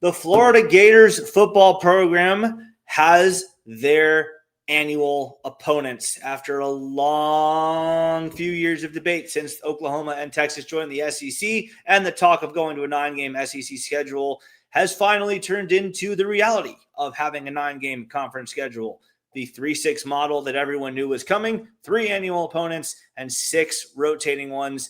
The Florida Gators football program has their annual opponents after a long few years of debate since Oklahoma and Texas joined the SEC, and the talk of going to a 9-game SEC schedule has finally turned into the reality of having a 9-game conference schedule. The 3-6 model that everyone knew was coming, 3 annual opponents and 6 rotating ones.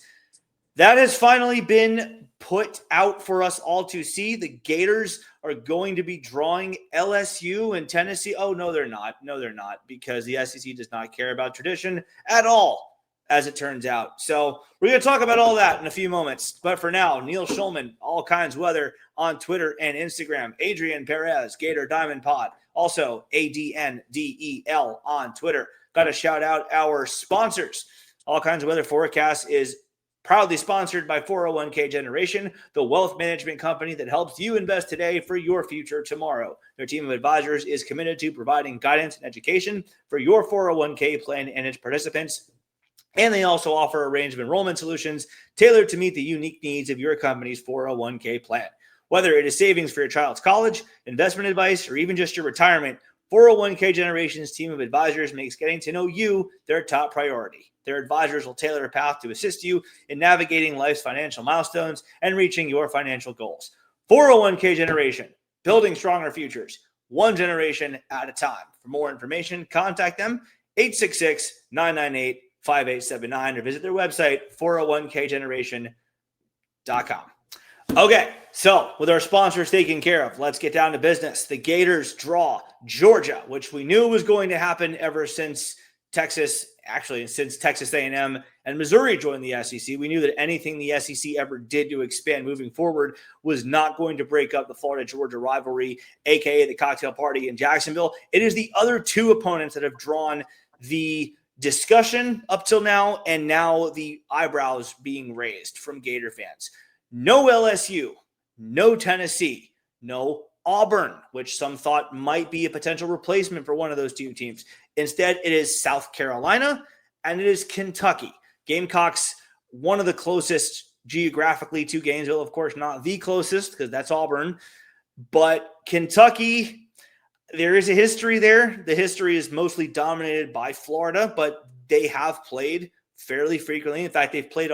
That has finally been put out for us all to see. The Gators are going to be drawing LSU and Tennessee. Oh, no, they're not. No, they're not, because the SEC does not care about tradition at all, as it turns out. So we're going to talk about all that in a few moments. But for now, Neil Shulman, all kinds weather on Twitter and Instagram. Adrian Perez, Gator Diamond Pod. Also, ADNDEL on Twitter. Got to shout out our sponsors. All kinds of weather forecast is proudly sponsored by 401k Generation, the wealth management company that helps you invest today for your future tomorrow. Their team of advisors is committed to providing guidance and education for your 401k plan and its participants. And they also offer a range of enrollment solutions tailored to meet the unique needs of your company's 401k plan. Whether it is savings for your child's college, investment advice, or even just your retirement, 401k Generation's team of advisors makes getting to know you their top priority. Their advisors will tailor a path to assist you in navigating life's financial milestones and reaching your financial goals. 401k Generation, building stronger futures, one generation at a time. For more information, contact them 866-998-5879 or visit their website 401kgeneration.com. Okay, so with our sponsors taken care of, let's get down to business. The Gators draw Georgia, which we knew was going to happen ever since Texas A&M and Missouri joined the SEC. We knew that anything the SEC ever did to expand moving forward was not going to break up the Florida-Georgia rivalry, aka the cocktail party in Jacksonville. It is the other 2 opponents that have drawn the discussion up till now, and now the eyebrows being raised from Gator fans. No LSU, no Tennessee, no Auburn, which some thought might be a potential replacement for one of those 2 teams. Instead, it is South Carolina and it is Kentucky. Gamecocks, one of the closest geographically to Gainesville, of course, not the closest because that's Auburn. But Kentucky, there is a history there. The history is mostly dominated by Florida, but they have played fairly frequently. In fact, they've played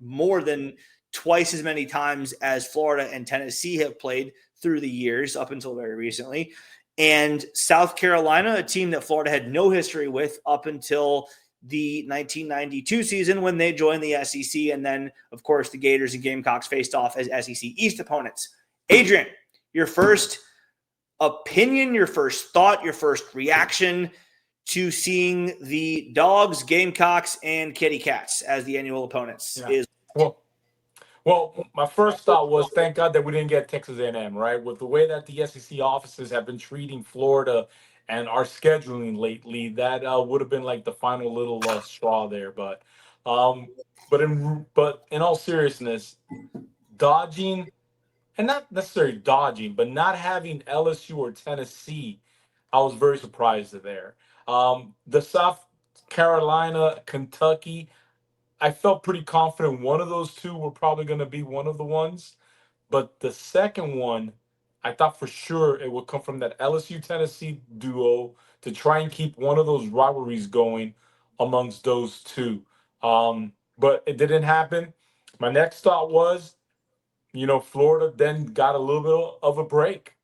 more than twice as many times as Florida and Tennessee have played through the years up until very recently. And South Carolina, a team that Florida had no history with up until the 1992 season when they joined the SEC. And then, of course, the Gators and Gamecocks faced off as SEC East opponents. Adrian, your first opinion, your first thought, your first reaction to seeing the Dogs, Gamecocks, and Kitty Cats as the annual opponents is Well, my first thought was, thank God that we didn't get Texas A&M, right? With the way that the SEC offices have been treating Florida and our scheduling lately, that would have been like the final little straw there. But in all seriousness, dodging, and not necessarily dodging, but not having LSU or Tennessee, I was very surprised there. The South Carolina, Kentucky, I felt pretty confident one of those 2 were probably going to be one of the ones. But the second one, I thought for sure it would come from that LSU Tennessee duo to try and keep one of those rivalries going amongst those 2. But it didn't happen. My next thought was, Florida then got a little bit of a break.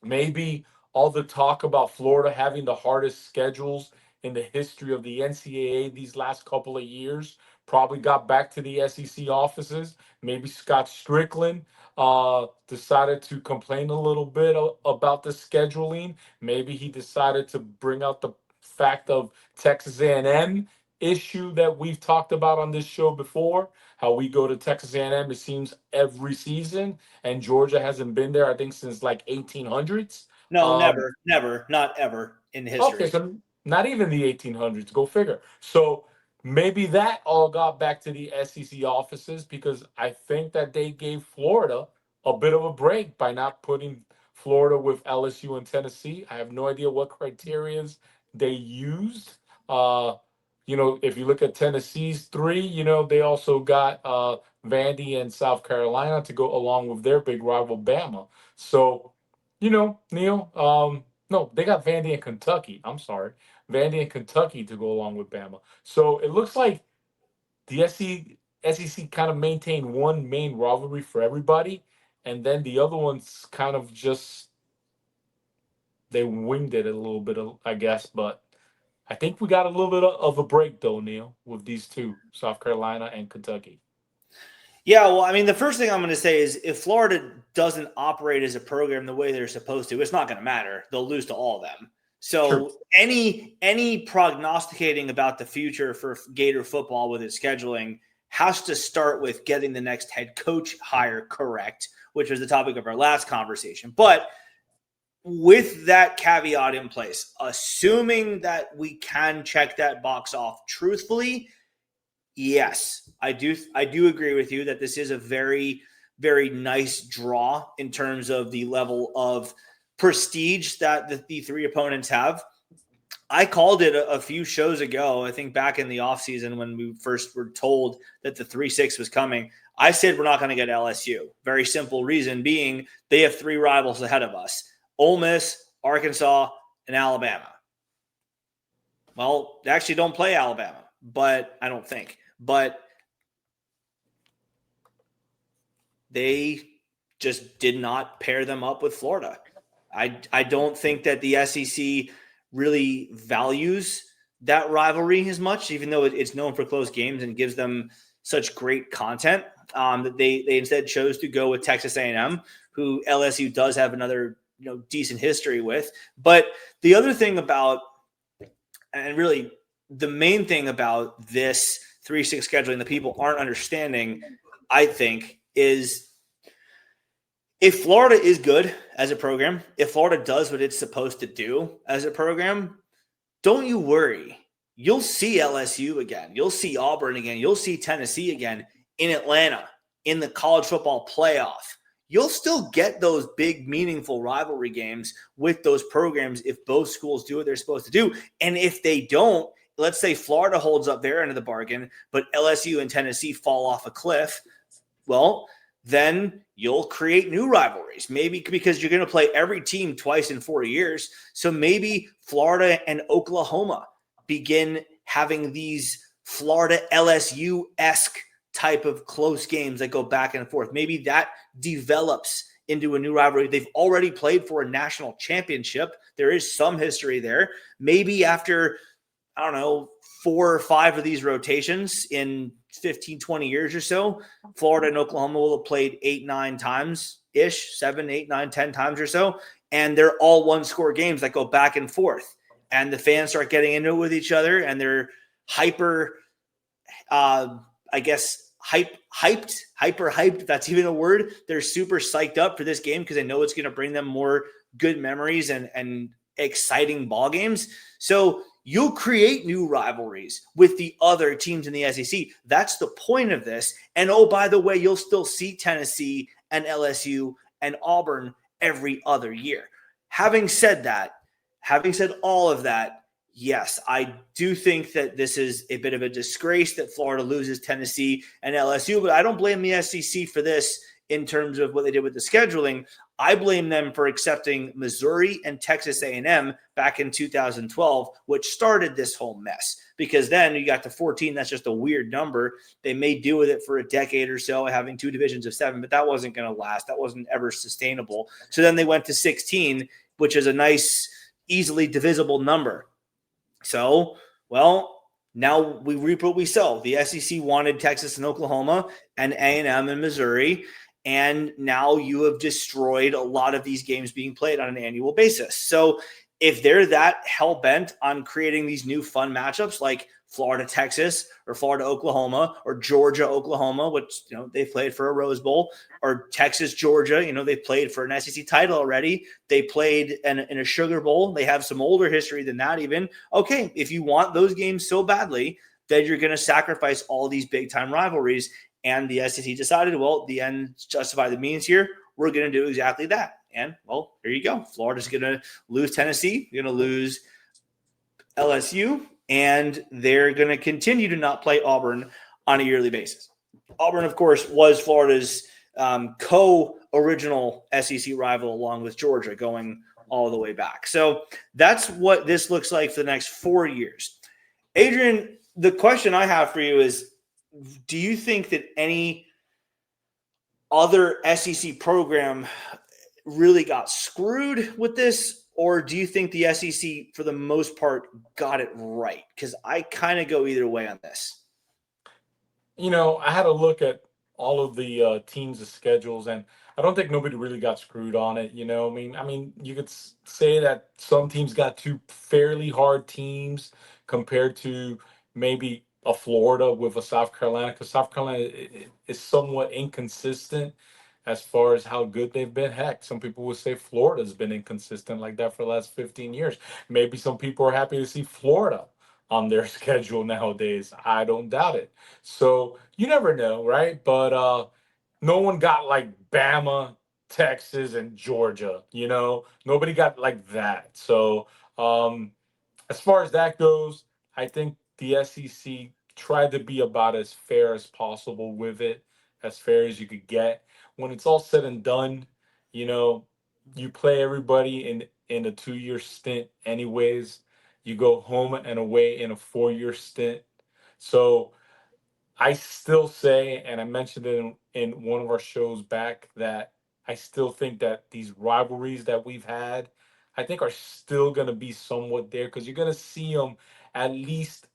Maybe all the talk about Florida having the hardest schedules in the history of the NCAA these last couple of years probably got back to the SEC offices. Maybe Scott Strickland decided to complain a little bit about the scheduling. Maybe he decided to bring out the fact of Texas A&M issue that we've talked about on this show before, how we go to Texas A&M, it seems, every season, and Georgia hasn't been there, I think, since like 1800s. no, never, not ever in history. Okay, so not even the 1800s, go figure. So maybe that all got back to the SEC offices because I think that they gave Florida a bit of a break by not putting Florida with LSU and Tennessee. I have no idea what criterias they used. if you look at Tennessee's three, they also got Vandy and South Carolina to go along with their big rival Bama. So, Neil, no, they got Vandy and Kentucky. I'm sorry, Vandy and Kentucky to go along with Bama. So it looks like the SEC kind of maintained one main rivalry for everybody, and then the other ones kind of just they winged it a little bit, I guess. But I think we got a little bit of a break, though, Neil, with these two, South Carolina and Kentucky. Yeah, well, I mean, the first thing I'm going to say is if Florida doesn't operate as a program the way they're supposed to, it's not going to matter. They'll lose to all of them. So True. any prognosticating about the future for Gator football with its scheduling has to start with getting the next head coach hire correct, which was the topic of our last conversation. But with that caveat in place, assuming that we can check that box off truthfully, yes, I do agree with you that this is a very, very nice draw in terms of the level of prestige that the three opponents have. I called it a few shows ago, I think back in the offseason when we first were told that the 3-6 was coming. I said we're not going to get LSU. Very simple reason being they have three rivals ahead of us: Ole Miss, Arkansas, and Alabama. Well, they actually don't play Alabama, but I don't think. But they just did not pair them up with Florida. I don't think that the SEC really values that rivalry as much, even though it's known for close games and gives them such great content. That they instead chose to go with Texas A&M, who LSU does have another decent history with. But the other thing about, and really the main thing about this 3-6 scheduling that people aren't understanding, I think, is if Florida is good as a program, if Florida does what it's supposed to do as a program, don't you worry. You'll see LSU again. You'll see Auburn again. You'll see Tennessee again in Atlanta in the college football playoff. You'll still get those big, meaningful rivalry games with those programs if both schools do what they're supposed to do. And if they don't, let's say Florida holds up their end of the bargain, but LSU and Tennessee fall off a cliff, well, then you'll create new rivalries, maybe because you're going to play every team twice in 4 years. So maybe Florida and Oklahoma begin having these Florida LSU-esque type of close games that go back and forth. Maybe that develops into a new rivalry. They've already played for a national championship. There is some history there. Maybe after, 4 or 5 of these rotations in 15, 20 years or so, Florida and Oklahoma will have played 8, 9 times-ish, 7, 8, 9, 10 times or so. And they're all one-score games that go back and forth. And the fans start getting into it with each other, and they're hyper, hyper hyped, if that's even a word. They're super psyched up for this game because they know it's going to bring them more good memories and exciting ball games. So you'll create new rivalries with the other teams in the SEC. That's the point of this. And oh, by the way, you'll still see Tennessee and LSU and Auburn every other year. Having said all of that, yes, I do think that this is a bit of a disgrace that Florida loses Tennessee and LSU, but I don't blame the SEC for this in terms of what they did with the scheduling. I blame them for accepting Missouri and Texas A&M back in 2012, which started this whole mess. Because then you got to 14. That's just a weird number. They may do with it for a decade or so, having 2 divisions of 7, but that wasn't going to last. That wasn't ever sustainable. So then they went to 16, which is a nice, easily divisible number. So, well, now we reap what we sow. The SEC wanted Texas and Oklahoma and A&M and Missouri, and now you have destroyed a lot of these games being played on an annual basis. So if they're that hell-bent on creating these new fun matchups like Florida, Texas, or Florida, Oklahoma, or Georgia, Oklahoma, which, they've played for a Rose Bowl, or Texas, Georgia, they've played for an SEC title already. They played in a Sugar Bowl. They have some older history than that even. Okay, if you want those games so badly, then you're going to sacrifice all these big-time rivalries. And the SEC decided, well, the ends justify the means here. We're going to do exactly that. And, well, here you go. Florida's going to lose Tennessee. You're going to lose LSU. and they're going to continue to not play Auburn on a yearly basis. Auburn, of course, was Florida's co-original SEC rival along with Georgia going all the way back. So that's what this looks like for the next 4 years. Adrian, the question I have for you is, do you think that any other SEC program really got screwed with this, or do you think the SEC, for the most part, got it right? Because I kind of go either way on this. I had a look at all of the teams' schedules, and I don't think nobody really got screwed on it. I mean, you could say that some teams got two fairly hard teams compared to maybe a Florida with a South Carolina, because South Carolina is somewhat inconsistent as far as how good they've been. Heck, some people would say Florida's been inconsistent like that for the last 15 years. Maybe some people are happy to see Florida on their schedule nowadays. I don't doubt it. So you never know, right? But no one got like Bama, Texas, and Georgia. Nobody got like that. So as far as that goes, I think the SEC tried to be about as fair as possible with it, as fair as you could get. When it's all said and done, you know, you play everybody in a 2 year stint anyways. You go home and away in a 4 year stint. So I still say, and I mentioned it in one of our shows back, that I still think that these rivalries that we've had, I think are still going to be somewhat there, because you're going to see them at least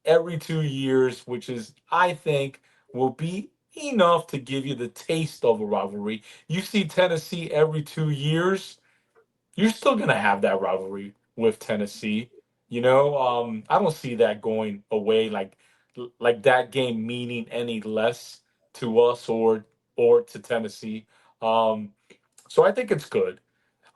every 2 years, which is, I think, will be enough to give you the taste of a rivalry. You see Tennessee every 2 years, you're still going to have that rivalry with Tennessee. I don't see that going away, like that game meaning any less to us or to Tennessee. Um, so I think it's good.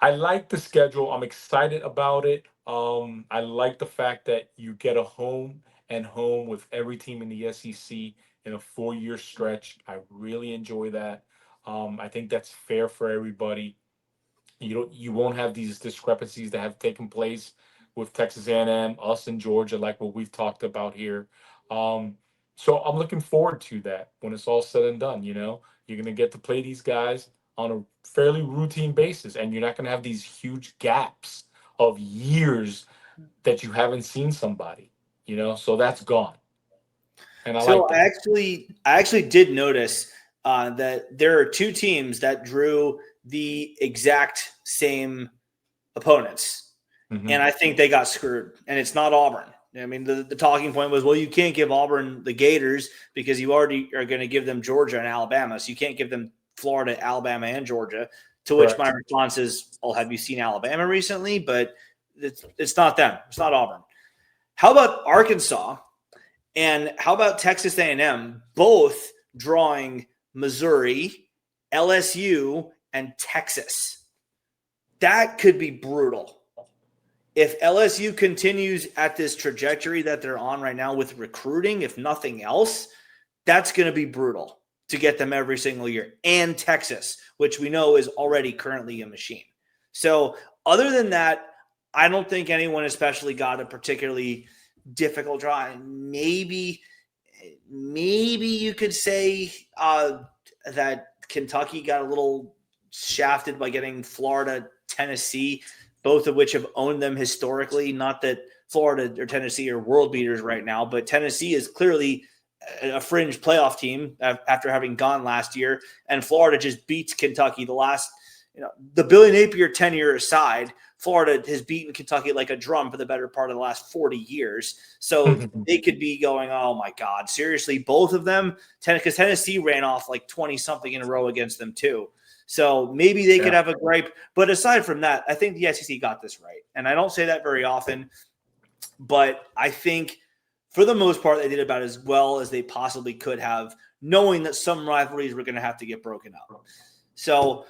I like the schedule. I'm excited about it. I like the fact that you get a home and home with every team in the SEC in a 4 year stretch. I really enjoy that. I think that's fair for everybody. You won't have these discrepancies that have taken place with Texas A&M, us and Georgia, like what we've talked about here. Um, so I'm looking forward to that when it's all said and done. You're gonna get to play these guys on a fairly routine basis, and you're not gonna have these huge gaps of years that you haven't seen somebody. So that's gone, and I like So I that. actually, I actually did notice that there are two teams that drew the exact same opponents, Hmm. and I think they got screwed. And it's not Auburn. I mean, the talking point was, well, you can't give Auburn the Gators because you already are going to give them Georgia and Alabama, so you can't give them Florida, Alabama, and Georgia. To which my Correct. response is, well, have you seen Alabama recently? But it's not them. It's not Auburn. How about Arkansas? And how about Texas A&M both drawing Missouri, LSU, and Texas? That could be brutal. If LSU continues at this trajectory that they're on right now with recruiting, if nothing else, that's going to be brutal to get them every single year. And Texas, which we know is already currently a machine. So other than that, I don't think anyone especially got a particularly difficult draw. Maybe you could say that Kentucky got a little shafted by getting Florida, Tennessee, both of which have owned them historically. Not that Florida or Tennessee are world beaters right now, but Tennessee is clearly a fringe playoff team after having gone last year, and Florida just beats Kentucky the last, the Billy Napier tenure aside. Florida has beaten Kentucky like a drum for the better part of the last 40 years. So they could be going, oh my God, seriously, both of them? Because Tennessee ran off like 20 something in a row against them too. So maybe they could Yeah. have a gripe. But aside from that, I think the SEC got this right. And I don't say that very often, but I think for the most part, they did about as well as they possibly could have, knowing that some rivalries were going to have to get broken up. So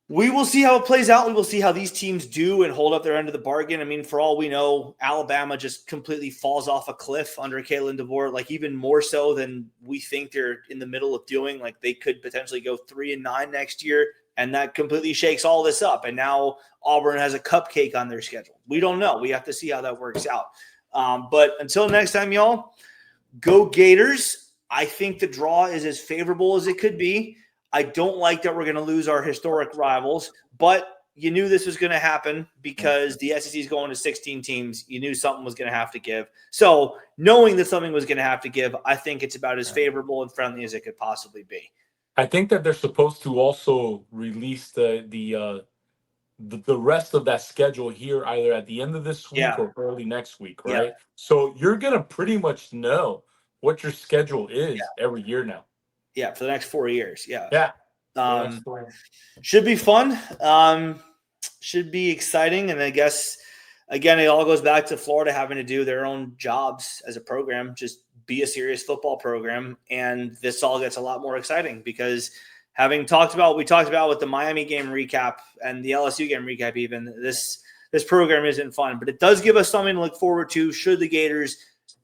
we will see how it plays out. We will see how these teams do and hold up their end of the bargain. I mean, for all we know, Alabama just completely falls off a cliff under Kalen DeBoer, like even more so than we think they're in the middle of doing. Like they could potentially go 3-9 next year, and that completely shakes all this up. And now Auburn has a cupcake on their schedule. We don't know. We have to see how that works out. But until next time, y'all, go Gators. I think the draw is as favorable as it could be. I don't like that we're going to lose our historic rivals, but you knew this was going to happen because the SEC is going to 16 teams. You knew something was going to have to give. So knowing that something was going to have to give, I think it's about as favorable and friendly as it could possibly be. I think that they're supposed to also release the rest of that schedule here either at the end of this week or early next week, right? Yeah. So you're gonna pretty much know what your schedule is every year now. Yeah, for the next 4 years. Yeah. Yeah. Should be fun. Should be exciting. And I guess, again, it all goes back to Florida having to do their own jobs as a program, just be a serious football program. And this all gets a lot more exciting because having talked about what we talked about with the Miami game recap and the LSU game recap, even this program isn't fun, but it does give us something to look forward to should the Gators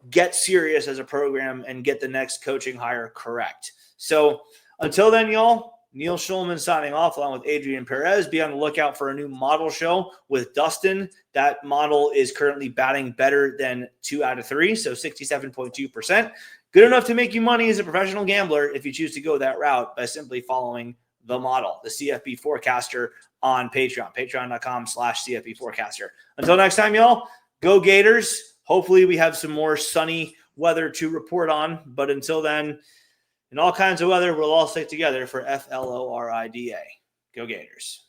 get serious as a program and get the next coaching hire correct. So until then, y'all, Neil Shulman signing off along with Adrian Perez. Be on the lookout for a new model show with Dustin. That model is currently batting better than 2 out of 3, so 67.2%. Good enough to make you money as a professional gambler if you choose to go that route by simply following the model, the CFB Forecaster on Patreon, patreon.com/CFB Forecaster. Until next time, y'all, go Gators. Hopefully we have some more sunny weather to report on, but until then, in all kinds of weather, we'll all stick together for FLORIDA. Go Gators.